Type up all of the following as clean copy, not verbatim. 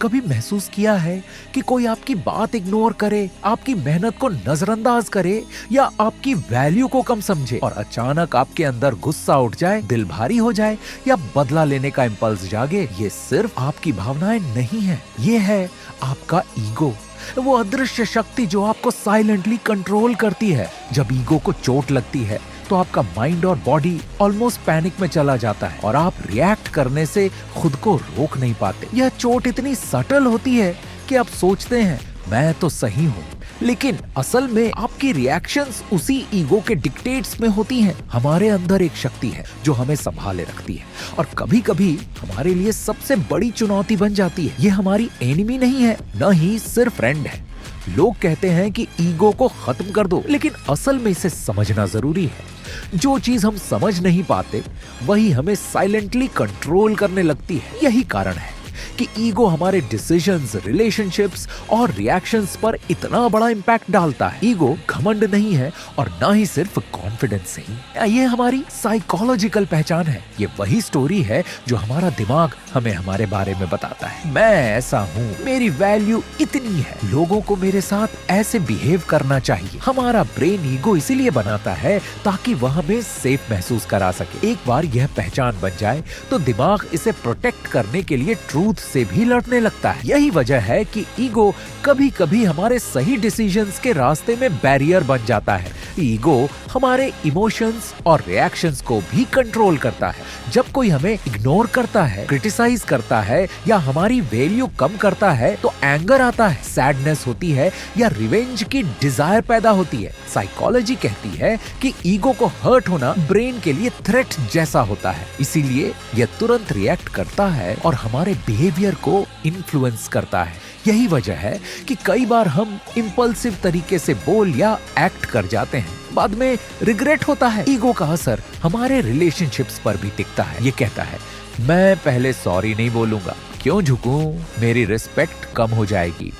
कभी महसूस किया है कि कोई आपकी बात इग्नोर करे, आपकी मेहनत को नजरअंदाज करे या आपकी वैल्यू को कम समझे और अचानक आपके अंदर गुस्सा उठ जाए, दिल भारी हो जाए या बदला लेने का इंपल्स जागे? ये सिर्फ आपकी भावनाएं नहीं है, ये है आपका ईगो, वो अदृश्य शक्ति जो आपको साइलेंटली कंट्रोल करती है। जब ईगो को चोट लगती है तो आपका माइंड और बॉडी ऑलमोस्ट पैनिक में चला जाता है और आप रिएक्ट करने से खुद को रोक नहीं पाते। यह चोट इतनी सटल होती है कि आप सोचते हैं मैं तो सही हूँ, लेकिन असल में आपकी रिएक्शंस उसी ईगो के डिक्टेट्स में होती हैं। हमारे अंदर एक शक्ति है जो हमें संभाले रखती है और कभी कभी हमारे लिए सबसे बड़ी चुनौती बन जाती है। ये हमारी एनिमी नहीं है, न ही सिर्फ फ्रेंड है। लोग कहते हैं कि ईगो को खत्म कर दो, लेकिन असल में इसे समझना जरूरी है। जो चीज हम समझ नहीं पाते वही हमें साइलेंटली कंट्रोल करने लगती है। यही कारण है कि ईगो हमारे डिसीजंस, रिलेशनशिप्स और रिएक्शंस पर इतना बड़ा इंपैक्ट डालता है। ईगो घमंड नहीं है और ना ही सिर्फ कॉन्फिडेंस ही, ये हमारी साइकोलॉजिकल पहचान है। ये वही स्टोरी है जो हमारा दिमाग हमें हमारे बारे में बताता है। मैं ऐसा हूँ, मेरी वैल्यू इतनी है, लोगों को मेरे साथ ऐसे बिहेव करना चाहिए। हमारा ब्रेन ईगो इसीलिए बनाता है ताकि वह हमें सेफ महसूस करा सके। एक बार यह पहचान बन जाए तो दिमाग इसे प्रोटेक्ट करने के लिए ट्रूथ से भी लड़ने लगता है। यही वजह है कि ईगो कभी कभी हमारे सही डिसीजंस के रास्ते में बैरियर बन जाता है। ईगो हमारे इमोशंस और रिएक्शंस को भी कंट्रोल करता है। जब कोई हमें इग्नोर करता है, क्रिटिसाइज करता है या हमारी वैल्यू कम करता है तो एंगर आता है, सैडनेस होती है या रिवेंज की डिजायर पैदा होती है। साइकोलॉजी कहती है कि ईगो को हर्ट होना ब्रेन के लिए थ्रेट जैसा होता है, इसीलिए यह तुरंत रिएक्ट करता है और हमारे बिहेवियर को इन्फ्लुएंस करता है। यही वजह है कि कई बार हम इंपल्सिव तरीके से बोल या एक्ट कर जाते हैं, बाद में रिग्रेट होता है। ईगो का असर हमारे रिलेशनशिप्स पर भी दिखता है। ये कहता है मैं पहले सॉरी नहीं बोलूंगा, क्यों झुकूं, मेरी रिस्पेक्ट कम हो जाएगी।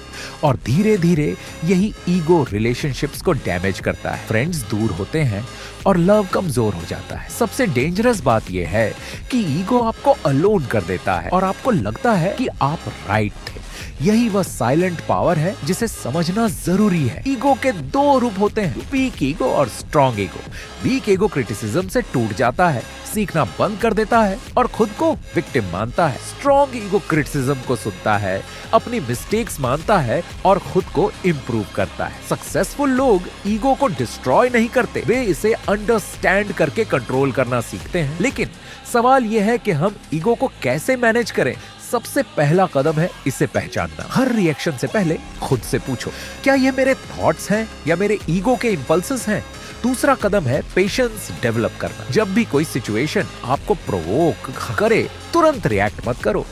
और धीरे धीरे यही ईगो रिलेशनशिप्स को डैमेज करता है। फ्रेंड्स दूर होते हैं और लव कमजोर हो जाता है। सबसे डेंजरस बात यह है कि ईगो आपको अलोन कर देता है और आपको लगता है कि आप राइट थे। यही वह साइलेंट पावर है जिसे समझना जरूरी है। ईगो के दो रूप होते हैं, वीक ईगो और strong ego. Weak ego criticism से टूट जाता है, सीखना बंद कर देता है और खुद को विक्टिम मानता है। स्ट्रॉन्ग ईगो क्रिटिसिज्म को सुनता है, अपनी मिस्टेक्स मानता है और खुद को इम्प्रूव करता है। सक्सेसफुल लोग ईगो को डिस्ट्रॉय नहीं करते, वे इसे अंडरस्टैंड करके कंट्रोल करना सीखते हैं। लेकिन सवाल यह है कि हम ईगो को कैसे मैनेज करें। सबसे पहला कदम है इसे पहचानना। हर रिएक्शन से पहले खुद से पूछो, क्या ये मेरे थॉट्स हैं या मेरे ईगो के इंपल्सेस हैं? दूसरा कदम है पेशेंस डेवलप करना। जब भी कोई सिचुएशन आपको प्रोवोक करे, तुरंत रिएक्ट मत करो।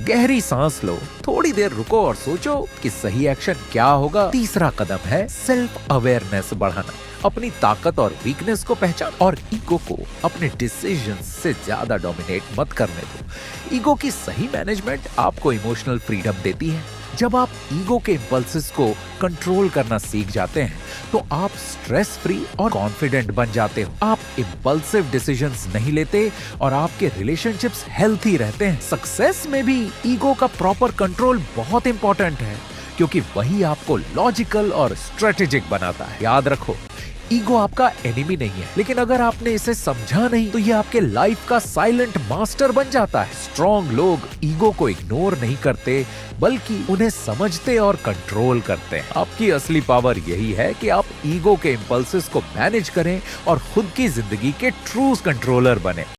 गहरी सांस लो, थोड़ी देर रुको और सोचो कि सही एक्शन क्या होगा। तीसरा कदम है सेल्फ अवेयरनेस बढ़ाना। अपनी ताकत और वीकनेस को पहचान और ईगो को अपने डिसीजंस से ज्यादा डोमिनेट मत करने दो। ईगो की सही मैनेजमेंट आपको इमोशनल फ्रीडम देती है। जब आप ईगो के इंपल्सेस को कंट्रोल करना सीख जाते हैं तो आप स्ट्रेस फ्री और कॉन्फिडेंट बन जाते हो। आप इंपल्सिव डिसीजंस नहीं लेते और आपके रिलेशनशिप्स हेल्थी रहते हैं। सक्सेस में भी ईगो का प्रॉपर कंट्रोल बहुत इंपॉर्टेंट है, क्योंकि वही आपको लॉजिकल और स्ट्रेटेजिक बनाता है। याद रखो, ईगो आपका एनिमी नहीं है, लेकिन अगर आपने इसे समझा नहीं तो ये आपके लाइफ का साइलेंट मास्टर बन जाता है। स्ट्रॉन्ग लोग ईगो को इग्नोर नहीं करते, बल्कि उन्हें समझते और कंट्रोल करते हैं। आपकी असली पावर यही है कि आप ईगो के इंपल्सेस को मैनेज करें और खुद की जिंदगी के ट्रू कंट्रोलर बने।